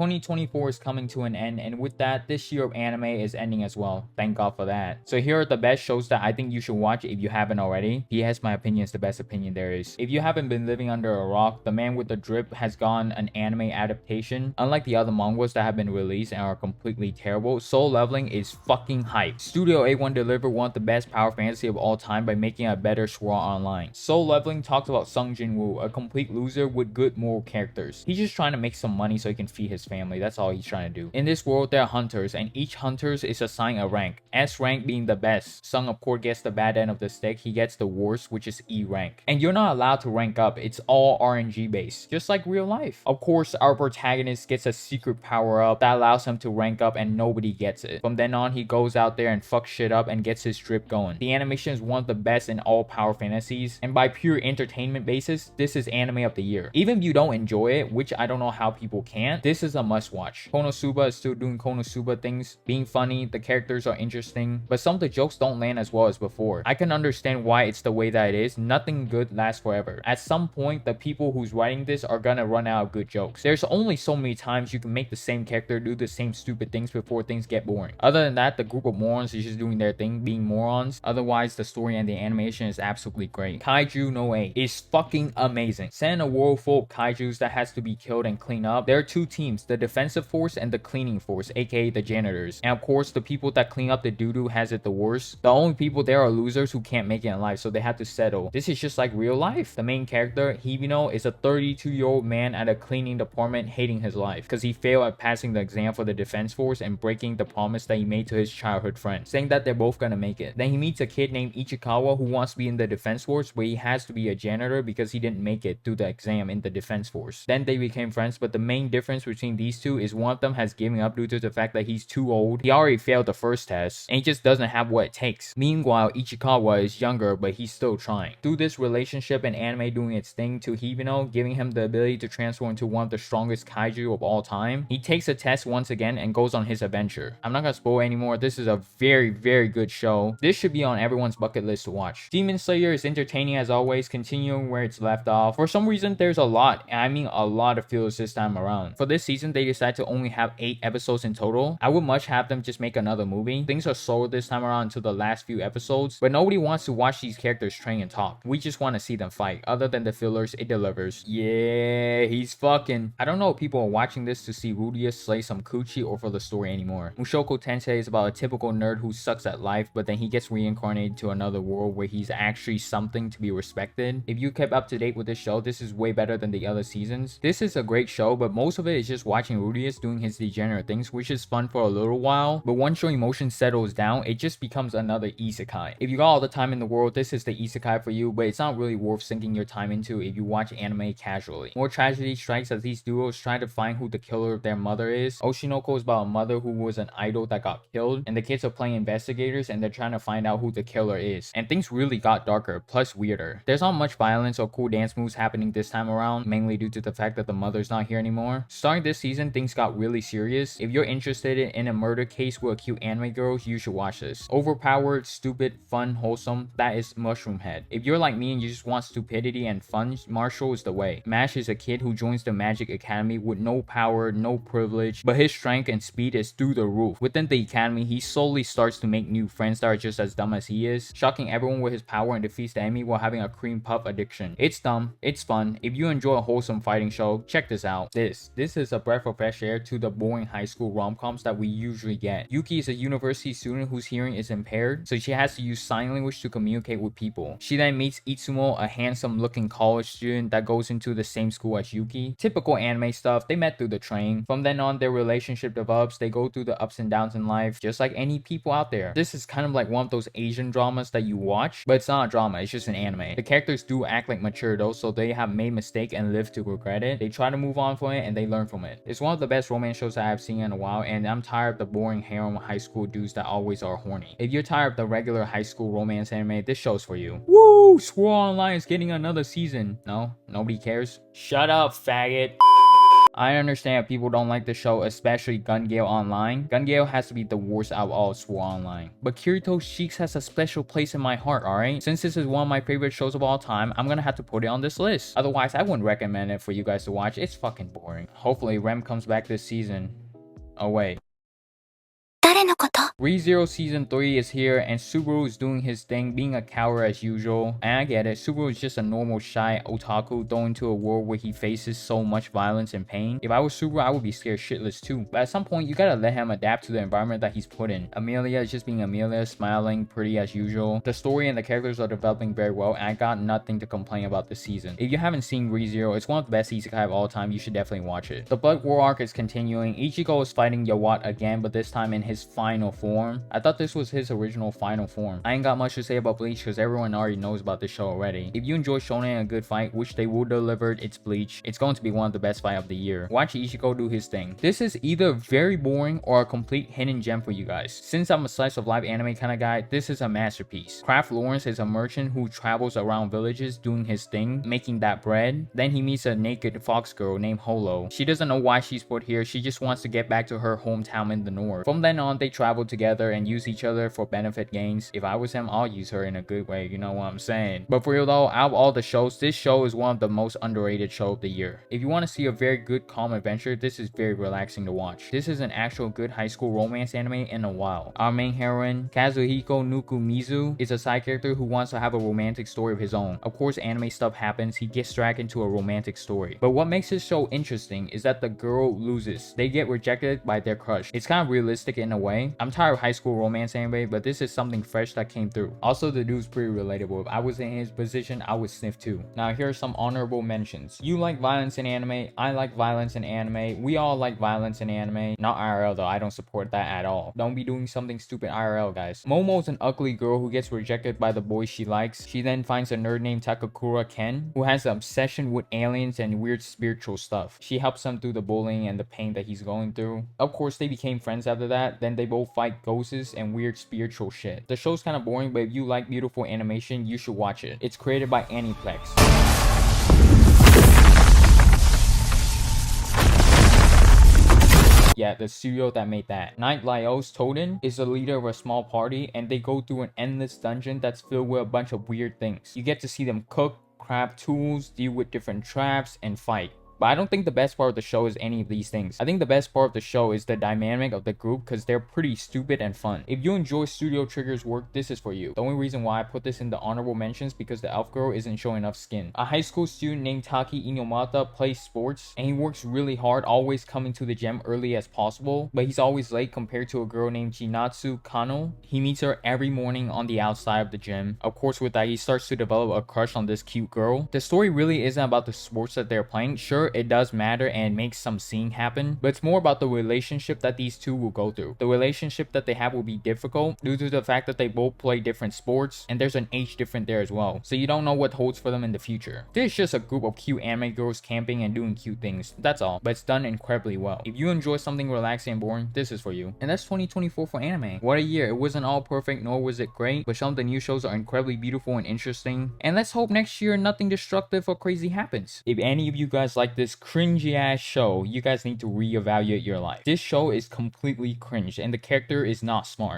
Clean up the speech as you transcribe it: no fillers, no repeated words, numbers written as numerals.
2024 is coming to an end, and with that, this year of anime is ending as well. Thank God for that. So here are the best shows that I think you should watch if you haven't already. P.S. My opinion is the best opinion there is. If you haven't been living under a rock, The Man with the Drip has gone an anime adaptation. Unlike the other mangas that have been released and are completely terrible, Soul Leveling is fucking hype. Studio A1 delivered one of the best power fantasy of all time by making a better Sword Art Online. Soul Leveling talks about Sung Jin-woo, a complete loser with good moral characters. He's just trying to make some money so he can feed his family. That's all he's trying to do. In this world, there are hunters, and each hunter is assigned a rank. S rank being the best. Sung, of course, gets the bad end of the stick. He gets the worst, which is E rank. And you're not allowed to rank up. It's all RNG based, just like real life. Of course, our protagonist gets a secret power up that allows him to rank up, and nobody gets it. From then on, he goes out there and fucks shit up and gets his drip going. The animation is one of the best in all power fantasies, and by pure entertainment basis, this is anime of the year. Even if you don't enjoy it, which I don't know how people can't, this is a must watch. Konosuba is still doing Konosuba things, being funny, the characters are interesting, but some of the jokes don't land as well as before. I can understand why it's the way that it is. Nothing good lasts forever. At some point, the people who's writing this are gonna run out of good jokes. There's only so many times you can make the same character do the same stupid things before things get boring. Other than that, the group of morons is just doing their thing, being morons. Otherwise, the story and the animation is absolutely great. Kaiju No is fucking amazing. Set in a world full of kaijus that has to be killed and cleaned up, there are two teams, the defensive force and the cleaning force, aka the janitors. And of course, the people that clean up the doo-doo has it the worst. The only people there are losers who can't make it in life, so they have to settle. This is just like real life. The main character, Hibino, is a 32-year-old man at a cleaning department hating his life because he failed at passing the exam for the defense force and breaking the promise that he made to his childhood friend, saying that they're both gonna make it. Then he meets a kid named Ichikawa who wants to be in the defense force, but he has to be a janitor because he didn't make it through the exam in the defense force. Then they became friends, but the main difference between these two is one of them has given up due to the fact that he's too old. He already failed the first test, and he just doesn't have what it takes. Meanwhile, Ichikawa is younger, but he's still trying. Through this relationship and anime doing its thing to Hibino, giving him the ability to transform into one of the strongest kaiju of all time, he takes a test once again and goes on his adventure. I'm not gonna spoil anymore. This is a very, very good show. This should be on everyone's bucket list to watch. Demon Slayer is entertaining as always, continuing where it's left off. For some reason, there's a lot, and I mean a lot of fillers this time around. For this season, they decided to only have 8 episodes in total. I would much have them just make another movie. Things are slower this time around until the last few episodes, but nobody wants to watch these characters train and talk. We just want to see them fight. Other than the fillers, it delivers. Yeah, he's fucking. I don't know if people are watching this to see Rudius slay some coochie or for the story anymore. Mushoku Tensei is about a typical nerd who sucks at life, but then he gets reincarnated to another world where he's actually something to be respected. If you kept up to date with this show, this is way better than the other seasons. This is a great show, but most of it is just watching Rudius doing his degenerate things, which is fun for a little while, but once your emotion settles down, it just becomes another isekai. If you got all the time in the world, this is the isekai for you, but it's not really worth sinking your time into if you watch anime casually. More tragedy strikes as these duos try to find who the killer of their mother is. Oshinoko is about a mother who was an idol that got killed, and the kids are playing investigators and they're trying to find out who the killer is. And things really got darker, plus weirder. There's not much violence or cool dance moves happening this time around, mainly due to the fact that the mother's not here anymore. Starting this season, things got really serious. If you're interested in a murder case with a cute anime girl, you should watch this. Overpowered, stupid, fun, wholesome, that is Mushroom Head. If you're like me and you just want stupidity and fun, Marshall is the way. Mash is a kid who joins the Magic Academy with no power, no privilege, but his strength and speed is through the roof. Within the academy, he slowly starts to make new friends that are just as dumb as he is, shocking everyone with his power and defeats the enemy while having a cream puff addiction. It's dumb, it's fun. If you enjoy a wholesome fighting show, check this out. This is a breath of fresh air to the boring high school rom-coms that we usually get. Yuki is a university student whose hearing is impaired, so she has to use sign language to communicate with people. She then meets Itsumo, a handsome-looking college student that goes into the same school as Yuki. Typical anime stuff, they met through the train. From then on, their relationship develops, they go through the ups and downs in life, just like any people out there. This is kind of like one of those Asian dramas that you watch, but it's not a drama, it's just an anime. The characters do act like mature though, so they have made mistake and live to regret it. They try to move on from it and they learn from it. It's one of the best romance shows I have seen in a while, and I'm tired of the boring harem high school dudes that always are horny. If you're tired of the regular high school romance anime, this show's for you. Woo! Sword Art Online is getting another season. No? Nobody cares? Shut up, faggot. I understand people don't like the show, especially Gun Gale Online. Gun Gale has to be the worst out of all Sword Online. But Kirito Sheiks has a special place in my heart, alright? Since this is one of my favorite shows of all time, I'm gonna have to put it on this list. Otherwise, I wouldn't recommend it for you guys to watch. It's fucking boring. Hopefully, Rem comes back this season. Oh wait. ReZero Season 3 is here and Subaru is doing his thing, being a coward as usual. And I get it, Subaru is just a normal shy otaku thrown into a world where he faces so much violence and pain. If I was Subaru, I would be scared shitless too. But at some point, you gotta let him adapt to the environment that he's put in. Amelia is just being Amelia, smiling, pretty as usual. The story and the characters are developing very well, and I got nothing to complain about this season. If you haven't seen ReZero, it's one of the best isekai of all time. You should definitely watch it. The Blood War arc is continuing. Ichigo is fighting Yawat again, but this time in his final form. I thought this was his original final form. I ain't got much to say about Bleach because everyone already knows about this show already. If you enjoy shonen and a good fight, which they will deliver, it's Bleach. It's going to be one of the best fight of the year. Watch Ichigo do his thing. This is either very boring or a complete hidden gem for you guys. Since I'm a slice of life anime kind of guy, this is a masterpiece. Kraft Lawrence is a merchant who travels around villages doing his thing, making that bread. Then he meets a naked fox girl named Holo. She doesn't know why she's put here. She just wants to get back to her hometown in the north. From then on, they travel together and use each other for benefit gains. If I was him, I'll use her in a good way, you know what I'm saying? But for real though, out of all the shows, this show is one of the most underrated show of the year. If you want to see a very good calm adventure, this is very relaxing to watch. This is an actual good high school romance anime in a while. Our main heroine, Kazuhiko Nukumizu, is a side character who wants to have a romantic story of his own. Of course, anime stuff happens, he gets dragged into a romantic story. But what makes this show interesting is that the girl loses. They get rejected by their crush. It's kind of realistic in a way. I'm tired of high school romance anime, but this is something fresh that came through. Also, the dude's pretty relatable. If I was in his position, I would sniff too. Now, here are some honorable mentions. You like violence in anime. I like violence in anime. We all like violence in anime. Not IRL though. I don't support that at all. Don't be doing something stupid IRL, guys. Momo's an ugly girl who gets rejected by the boys she likes. She then finds a nerd named Takakura Ken, who has an obsession with aliens and weird spiritual stuff. She helps him through the bullying and the pain that he's going through. Of course, they became friends after that. Then they both fight ghosts and weird spiritual shit. The show's kind of boring, but if you like beautiful animation, you should watch it. It's created by Aniplex. Yeah, the studio that made that. Knight Laios Toden is the leader of a small party, and they go through an endless dungeon that's filled with a bunch of weird things. You get to see them cook, craft tools, deal with different traps, and fight. But I don't think the best part of the show is any of these things. I think the best part of the show is the dynamic of the group because they're pretty stupid and fun. If you enjoy Studio Trigger's work, this is for you. The only reason why I put this in the honorable mentions because the elf girl isn't showing enough skin. A high school student named Taki Inomata plays sports and he works really hard, always coming to the gym early as possible, but he's always late compared to a girl named Chinatsu Kano. He meets her every morning on the outside of the gym. Of course, with that, he starts to develop a crush on this cute girl. The story really isn't about the sports that they're playing. Sure, it does matter and makes some scene happen, but it's more about the relationship that these two will go through. The relationship that they have will be difficult due to the fact that they both play different sports and there's an age difference there as well, so you don't know what holds for them in the future. This is just a group of cute anime girls camping and doing cute things, that's all, but it's done incredibly well. If you enjoy something relaxing and boring, this is for you. And that's 2024 for anime. What a year. It wasn't all perfect, nor was it great, but some of the new shows are incredibly beautiful and interesting, and let's hope next year nothing destructive or crazy happens. If any of you guys like this cringy ass show, you guys need to reevaluate your life. This show is completely cringe and the character is not smart.